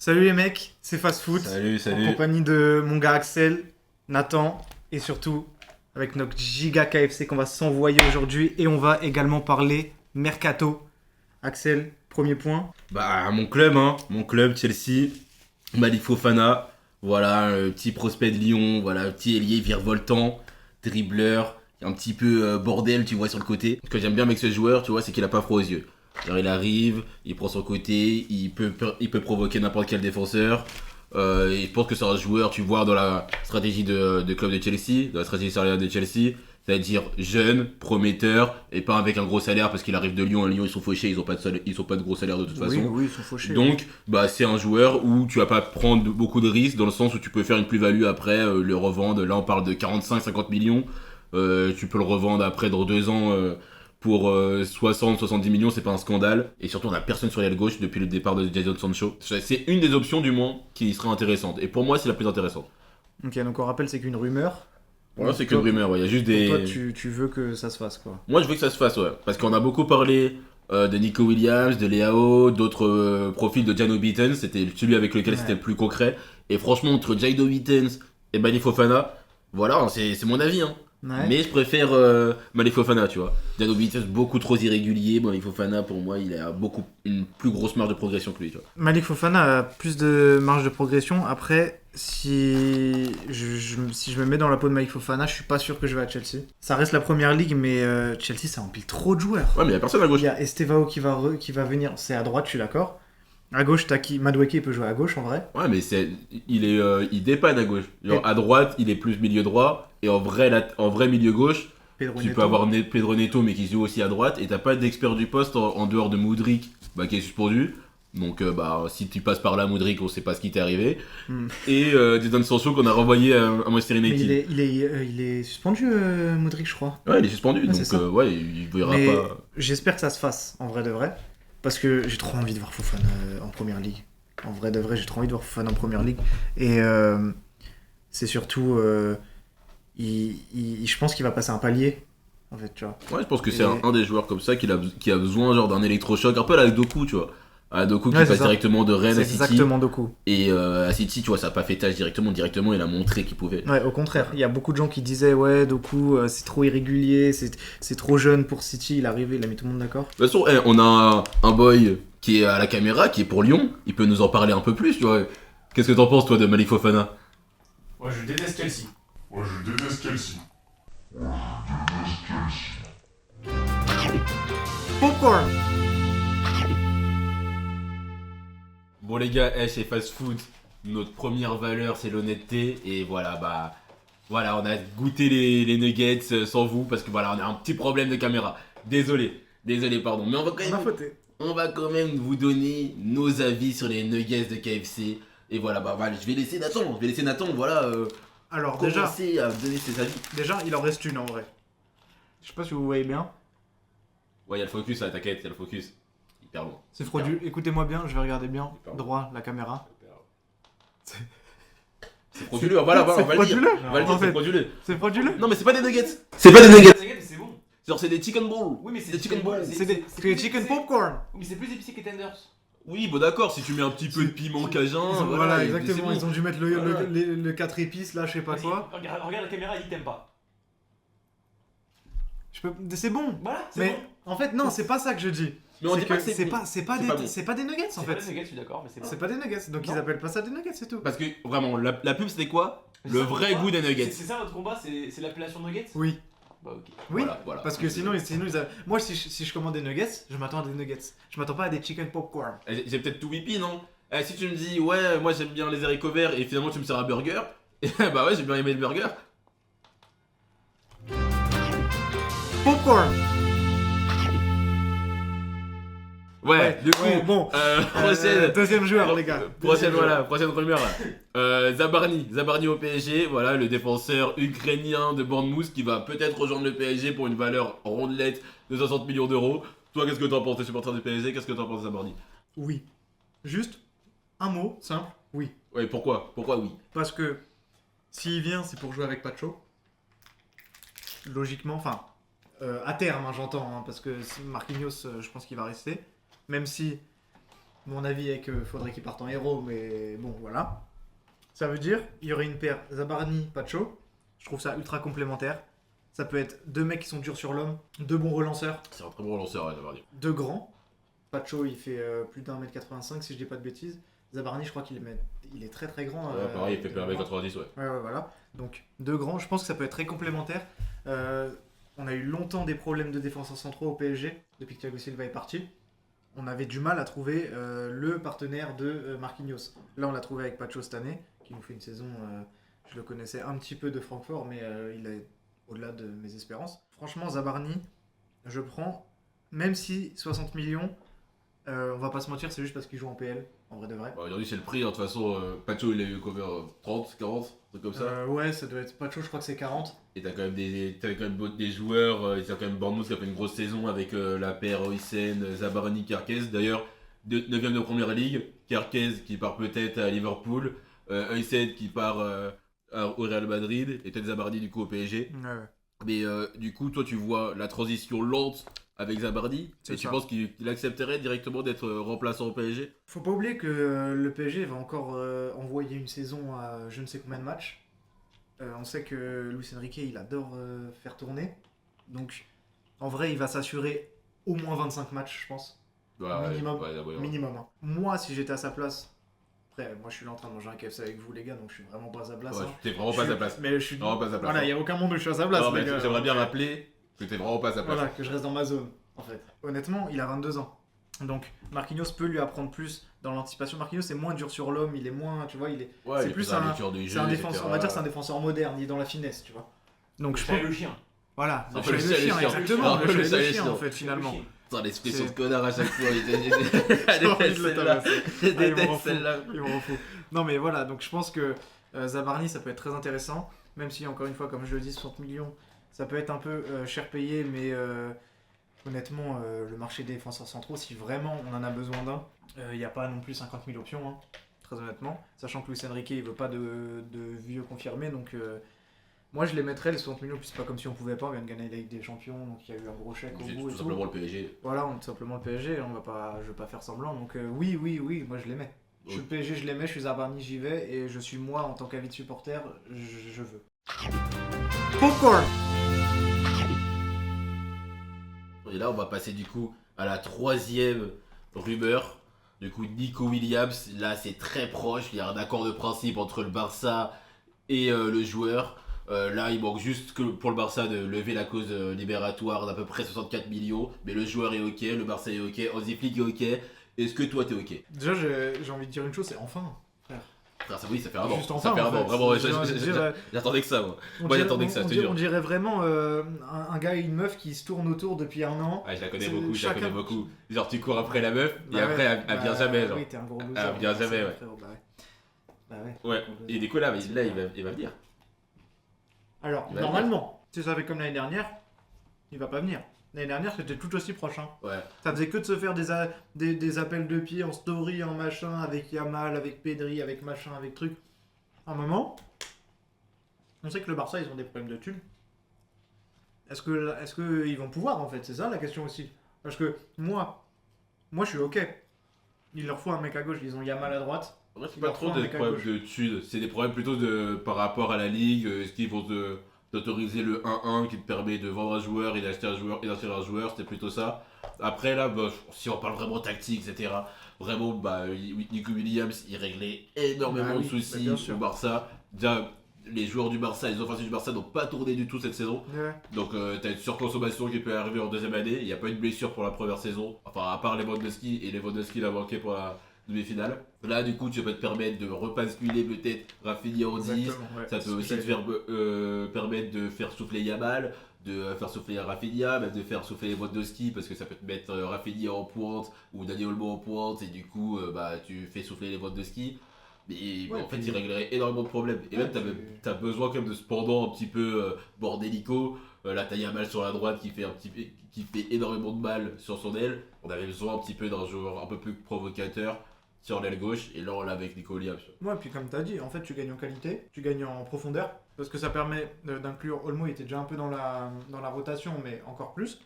Salut les mecs, c'est Fast Food, Salut, en salut. compagnie de mon gars Axel, Nathan et surtout avec notre giga KFC qu'on va s'envoyer aujourd'hui et on va également parler Mercato. Axel, premier point. Bah, mon club Chelsea, Malik Fofana, voilà, petit prospect de Lyon, voilà, petit ailier virevoltant, dribbleur, un petit peu bordel, tu vois, sur le côté. Ce que j'aime bien avec ce joueur, tu vois, c'est qu'il a pas froid aux yeux. Genre, il arrive, il prend son côté, il peut provoquer n'importe quel défenseur. Et je pense que c'est un joueur, tu vois, dans la stratégie de club de Chelsea, dans la stratégie salariale de Chelsea, c'est-à-dire jeune, prometteur, et pas avec un gros salaire parce qu'il arrive de Lyon. À Lyon, ils sont fauchés, ils ont pas de gros salaire de toute Oui, façon. oui, ils sont fauchés. Donc, bah, c'est un joueur où tu vas pas prendre beaucoup de risques dans le sens où tu peux faire une plus-value après, le revendre. Là, on parle de 45-50 millions. Tu peux le revendre après dans 2 ans pour 60-70 millions, c'est pas un scandale. Et surtout, on a personne sur l'aile gauche depuis le départ de Jadon Sancho. C'est une des options, du moins, qui serait intéressante. Et pour moi, c'est la plus intéressante. Ok, donc on rappelle, c'est qu'une rumeur. Voilà, Donc, c'est qu'une rumeur, ouais. Il y a juste des. Toi, tu veux que ça se fasse quoi. Moi, je veux que ça se fasse, ouais. Parce qu'on a beaucoup parlé de Nico Williams, de Leao, d'autres profils de Jano Beatens. C'était celui avec lequel Ouais. c'était le plus concret. Et franchement, entre Jado Beatens et Malik Fofana, voilà, hein, c'est mon avis, hein. Ouais. Mais je préfère Malik Fofana, tu vois. Jano Beatens, beaucoup trop irrégulier. Malik Fofana, pour moi, il a une plus grosse marge de progression que lui, tu vois. Malik Fofana a plus de marge de progression. Après, si je me mets dans la peau de Malik Fofana, je suis pas sûr que je vais à Chelsea. Ça reste la première ligue, mais Chelsea, ça empile trop de joueurs. Ouais, mais il y a personne à gauche. Il y a Estevao qui va venir, c'est à droite, je suis d'accord. À gauche, t'as qui Madueke, il peut jouer à gauche en vrai. Ouais, mais il dépanne à gauche. Genre, Et- à droite, il est plus milieu droit. Et en vrai milieu gauche, Pedro tu Neto. peux avoir Pedro Neto, mais qui se joue aussi à droite. Et t'as pas d'expert du poste en dehors de Moudric, bah, qui est suspendu. Donc, bah, si tu passes par là, Moudric, on sait pas ce qui t'est arrivé. Hmm. Et Jadon Sancho qu'on a renvoyé à Manchester Mais United. il est suspendu, Modric, je crois. Ouais, il est suspendu. Ouais, donc, c'est ça. ouais, il verra Mais pas. j'espère que ça se fasse, en vrai de vrai. Parce que j'ai trop envie de voir Fofana en première ligue. En vrai de vrai, j'ai trop envie de voir Fofana en première ligue. Et c'est surtout. Je pense qu'il va passer un palier, en fait, tu vois. Ouais, je pense que c'est Et- un des joueurs comme ça qui a besoin genre d'un électrochoc. Un peu à la Doku, tu vois. À la Doku qui Ouais, c'est passe ça. directement de Rennes C'est à City. exactement Doku. Et à City, tu vois, ça a pas fait tâche directement. Directement, il a montré qu'il pouvait. Ouais, au contraire, il y a beaucoup de gens qui disaient ouais, Doku, c'est trop irrégulier, c'est trop jeune pour City. Il est arrivé, il a mis tout le monde d'accord. De toute façon, on a un boy qui est à la caméra, qui est pour Lyon. Il peut nous en parler un peu plus, tu vois. Qu'est-ce que t'en penses, toi, de Malik Fofana? Moi je déteste Chelsea. Moi je déteste Chelsea. Popcorn. Bon, les gars, chez Fast Food, notre première valeur, c'est l'honnêteté. Et voilà, bah. Voilà, on a goûté les nuggets sans vous, parce que voilà, on a un petit problème de caméra. Désolé, pardon. Mais On a fauté. on va quand même vous donner nos avis sur les nuggets de KFC. Et voilà, bah voilà, je vais laisser Nathan, voilà, Alors commencer à donner ses avis. déjà, il en reste une en vrai. Je sais pas si vous voyez bien. Ouais, il y a le focus là, t'inquiète, il y a le focus. Hyper loin. C'est frauduleux. Écoutez-moi bien, je vais regarder bien Hyper droit la caméra. C'est frauduleux, voilà, c'est on va le dire. frauduleux, On va le en dire, c'est fait. frauduleux. C'est frauduleux. Non, mais c'est pas des nuggets. C'est pas des nuggets. Mais c'est bon. Genre, c'est des chicken balls. Oui, mais c'est des chicken balls. C'est des chicken popcorn. Oui, mais c'est plus épicé que les tenders. Oui, bon d'accord, si tu mets un petit peu de piment cajun, Voilà, et exactement. c'est bon. Ils ont dû mettre Voilà. le 4 épices là, je sais pas Vas-y, quoi. regarde la caméra, il dit que t'aimes pas. C'est bon. Voilà, c'est Mais bon. en fait, non, c'est pas ça que je dis. Mais on dit pas que c'est bon. pas, c'est pas C'est pas des, bon. c'est pas des nuggets en C'est pas fait. des nuggets, je suis d'accord, mais c'est C'est pas des nuggets, donc Non. ils appellent pas ça des nuggets, c'est tout. Parce que vraiment, la pub c'était quoi? C'est Le ça, vrai votre goût combat des nuggets. C'est ça votre combat, c'est l'appellation nuggets. Oui, Bah ok. oui. Voilà. Parce que sinon moi si je commande des nuggets, je m'attends à des nuggets. Je m'attends pas à des chicken popcorn. J'ai peut-être tout whippy, non? Si tu me dis, ouais, moi j'aime bien les haricots verts et finalement tu me sers un burger, bah ouais, j'ai bien aimé le burger. Popcorn. Ouais, du coup, ouais, bon. prochaine. Deuxième joueur les gars. Prochaine, Deuxième joueur. voilà, prochaine rumeur là. Zabarni au PSG, voilà, le défenseur ukrainien de Bournemouth qui va peut-être rejoindre le PSG pour une valeur rondelette de 60 millions d'euros. Toi, qu'est-ce que t'en penses? T'es supporter du PSG, qu'est-ce que t'en penses de Zabarni? Oui. Juste un mot simple. Oui. Ouais, pourquoi? Pourquoi oui? Parce que s'il vient, c'est pour jouer avec Pacho. Logiquement, enfin, à terme, hein, j'entends, hein, parce que Marquinhos, je pense qu'il va rester. Même si mon avis est qu'il faudrait qu'il parte en héros, mais bon, voilà. Ça veut dire il y aurait une paire Zabarni-Pacho. Je trouve ça ultra complémentaire. Ça peut être deux mecs qui sont durs sur l'homme, deux bons relanceurs, C'est un très bon lanceur, ouais, Zabarni. deux grands. Pacho, il fait plus d'1m85 si je dis pas de bêtises. Zabarni, je crois qu'il est très très grand. Ouais, pareil, il fait plus 1m90, ouais. Ouais, voilà. Donc, deux grands, je pense que ça peut être très complémentaire. On a eu longtemps des problèmes de défenseurs centraux au PSG, depuis que Thiago Silva est parti. On avait du mal à trouver le partenaire de Marquinhos. Là, on l'a trouvé avec Pacho cette année, qui nous fait une saison, je le connaissais un petit peu de Francfort, mais il est au-delà de mes espérances. Franchement, Zabarni, je prends, même si 60 millions, on va pas se mentir, c'est juste parce qu'il joue en PL, en vrai de vrai. Bah, aujourd'hui, c'est le prix, hein, de toute façon. Pacho, il a eu combien 30, 40, un truc comme ça. Ouais, ça doit être Pacho, je crois que c'est 40. Et t'as quand même des joueurs, t'as quand même Bournemouth qui a fait une grosse saison avec la paire Oysen, Zabarni, Kerkez. D'ailleurs, 9ème de première ligue, Kerkez qui part peut-être à Liverpool, Oysen qui part au Real Madrid, et peut-être Zabarni du coup au PSG. Ouais. Mais du coup, toi tu vois la transition lente avec Zabarni, C'est et tu ça. penses qu'il accepterait directement d'être remplaçant au PSG? Faut pas oublier que le PSG va encore envoyer une saison à je ne sais combien de matchs. On sait que Luis Enrique, il adore faire tourner. Donc, en vrai, il va s'assurer au moins 25 matchs, je pense. Minimum. Ouais. Minimum. Hein. Moi, si j'étais à sa place... Après, moi, je suis là en train de manger un KFC avec vous, les gars, donc je suis vraiment pas à sa place. Ouais, hein. t'es vraiment pas à Je sa suis- place. Mais je suis... Vraiment pas à sa place. Voilà, il n'y a aucun monde où je suis à sa place, Non, les mais gars. j'aimerais bien rappeler que t'es vraiment pas à sa place. Voilà, que je reste dans ma zone, en fait. Honnêtement, il a 22 ans. Donc, Marquinhos peut lui apprendre plus dans l'anticipation. Marquinhos est moins dur sur l'homme, il est moins, tu vois, il est... Ouais, c'est il est plus dans la un... lecture du C'est jeu, un etc. défenseur, on va dire que c'est un défenseur moderne, il est dans la finesse, tu vois. Donc je pense... le chien. Voilà, Un le peu le chien, chien, exactement, un peu le le chien et le chien, chien, le en chien. fait, finalement. Putain, l'expression C'est- de connard à chaque fois. J'ai envie de le tabasser. Je Ah, il m'en déteste fout. celle-là. Il m'en fout. Non mais voilà, donc je pense que Zabarni, ça peut être très intéressant, même si encore une fois, comme je le dis, 60 millions, ça peut être un peu cher payé, mais honnêtement, le marché des défenseurs centraux, si vraiment on en a besoin d'un, il n'y a pas non plus 50 000 options, hein, très honnêtement, sachant que Luis Enrique, il veut pas de vieux confirmés, donc moi je les mettrais les 60 millions, puis c'est pas comme si on pouvait pas, on vient de gagner la Ligue des Champions, donc il y a eu un gros chèque au C'est bout tout et tout. simplement le PSG. Voilà, on est tout simplement le PSG, je vais pas faire semblant, donc oui, moi je les mets. Je suis le PSG, je les mets, je suis Zabarni, j'y vais, et je suis moi en tant qu'avis de supporter, je veux. Popcorn. Et là, on va passer du coup à la troisième rumeur. Du coup, Nico Williams, là c'est très proche, il y a un accord de principe entre le Barça et le joueur. Là, il manque juste que pour le Barça de lever la cause libératoire d'à peu près 64 millions. Mais le joueur est ok, le Barça est ok, Hansi Flick est ok. Est-ce que toi t'es ok? Déjà, j'ai envie de dire une chose, c'est enfin, frère. Frère, ça, oui, ça fait un an. Juste Ça enfin, fait un en an, fait. vraiment. J'ai envie de dire, J'attendais que ça, moi. on Moi, dirait- j'attendais que ça, on je te dirait- jure. On dirait vraiment un gars et une meuf qui se tournent autour depuis un an. Ah, je la connais C'est beaucoup, je la chacun- connais beaucoup. Genre, tu cours après la meuf, et Bah après, ouais, elle vient jamais, genre. Oui, t'es un gros loser. Elle vient jamais, ouais. frérot, bah ouais. Bah ouais. Ouais, et du coup, là, il va venir. Alors, Il va normalement, si ça fait comme l'année dernière, il va pas venir. L'année dernière, c'était tout aussi proche. Hein. Ouais. Ça faisait que de se faire des appels de pied en story, en machin, avec Yamal, avec Pedri, avec machin, avec truc. À un moment, on sait que le Barça, ils ont des problèmes de thunes. Est-ce que ils vont pouvoir, en fait? C'est ça la question aussi. Parce que moi, je suis ok. Il leur faut un mec à gauche, ils ont Yamal à droite. En vrai, c'est Il pas leur trop faut un des mec à problèmes gauche. de thunes, c'est des problèmes plutôt par rapport à la ligue. Est-ce qu'ils vont t'autoriser le 1-1 qui te permet de vendre un joueur et d'acheter un joueur et d'inscrire un joueur, c'était plutôt ça. Après là, bah, si on parle vraiment tactique, etc., vraiment, bah, Nico Williams, il réglait énormément Bah de oui, soucis bah bien sûr. au Barça. Déjà, les joueurs du Barça, les offensifs du Barça n'ont pas tourné du tout cette saison. Ouais. Donc t'as une surconsommation qui peut arriver en deuxième année. Il n'y a pas eu de blessure pour la première saison. Enfin, à part Lewandowski, et Lewandowski l'a manqué pour la demi-finale. Là, du coup, tu peux te permettre de repasculer peut-être Rafinha en 10. Exactement, ouais. Ça C'est peut ce aussi que te j'allais faire permettre de faire souffler Yamal, de faire souffler Rafinha, même de faire souffler Lewandowski, parce que ça peut te mettre Rafinha en pointe ou Dani Olmo en pointe, et du coup, bah, tu fais souffler Lewandowski. Mais Ouais, en fait, puis- il réglerait énormément de problèmes. Et Ouais, même, puis- t'as besoin quand même de ce pendant un petit peu bordélico. Là, t'as Yamal sur la droite qui fait énormément de mal sur son aile. On avait besoin un petit peu d'un joueur un peu plus provocateur sur l'aile gauche. Et là, on l'a avec Nico Williams. Ouais, puis comme tu as dit, en fait, tu gagnes en qualité, tu gagnes en profondeur, parce que ça permet d'inclure Olmo, il était déjà un peu dans la rotation, mais encore plus.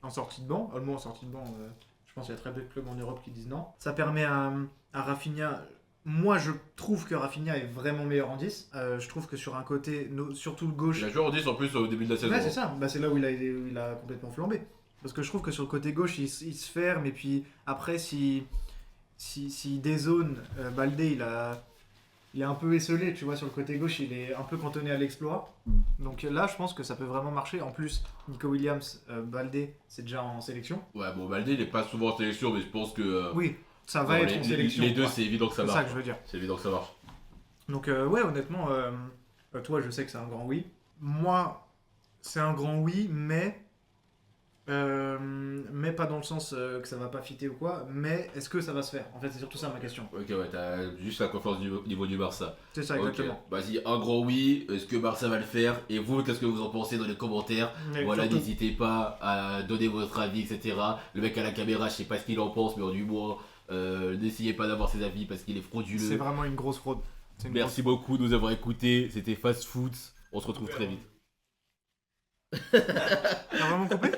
En sortie de banc, Olmo en sortie de banc, je pense qu'il y a très peu de clubs en Europe qui disent non. Ça permet à Rafinha. Moi, je trouve que Rafinha est vraiment meilleur en 10. Je trouve que sur un côté, surtout le gauche. Il a joué en 10 en plus au début de la saison. Ouais, c'est ça. Bah, c'est là où il a complètement flambé. Parce que je trouve que sur le côté gauche, il se ferme. Et puis après, si dézone, Baldé, il est un peu esselé. Tu vois, sur le côté gauche, il est un peu cantonné à l'exploit. Donc là, je pense que ça peut vraiment marcher. En plus, Nico Williams, Baldé, c'est déjà en sélection. Ouais, bon, Baldé, il est pas souvent en sélection, mais je pense que. Oui, ça va être en sélection. Les deux, Ouais. c'est évident que ça C'est marche. ça que je veux dire. C'est évident que ça marche. Donc ouais, honnêtement, toi, je sais que c'est un grand oui. Moi, c'est un grand oui, mais pas dans le sens que ça va pas fitter ou quoi. Mais est-ce que ça va se faire? En fait, c'est surtout ça ma question. Ok, ouais, t'as juste la confiance du niveau du Barça. C'est ça, exactement. Ok, vas-y, un grand oui. Est-ce que Barça va le faire? Et vous, qu'est-ce que vous en pensez dans les commentaires? Mais Voilà, surtout- n'hésitez pas à donner votre avis, etc. Le mec à la caméra, je sais pas ce qu'il en pense, mais du moins, n'essayez pas d'avoir ses avis parce qu'il est frauduleux. C'est vraiment une grosse fraude. C'est une Merci beaucoup de nous avoir écoutés. C'était Fast Food. On se retrouve très vite. grosse- T'as vraiment coupé?